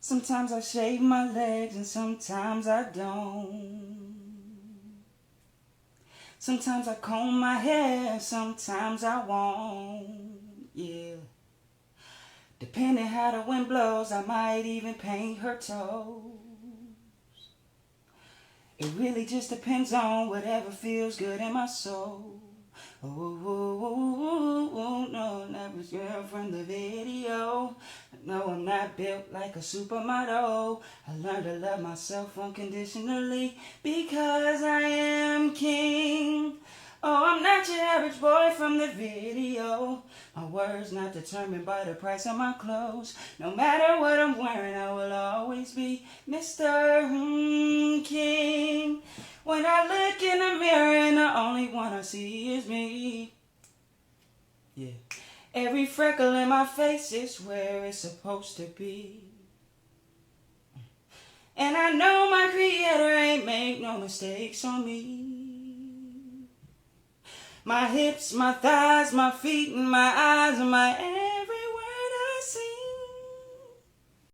Sometimes I shave my legs and sometimes I don't. Sometimes I comb my hair, sometimes I won't. Yeah. Depending how the wind blows, I might even paint her toes. It really just depends on whatever feels good in my soul. Oh, no, that was girl from the video. No, I'm not built like a supermodel. I learned to love myself unconditionally because I am king. Oh, I'm not your average boy from the video. My words not determined by the price of my clothes. No matter what I'm wearing, I will always be Mr. King. When I look in the mirror and the only one I see is me. Yeah. Every freckle in my face is where it's supposed to be. And I know my creator ain't make no mistakes on me. My hips, my thighs, my feet, and my eyes, and my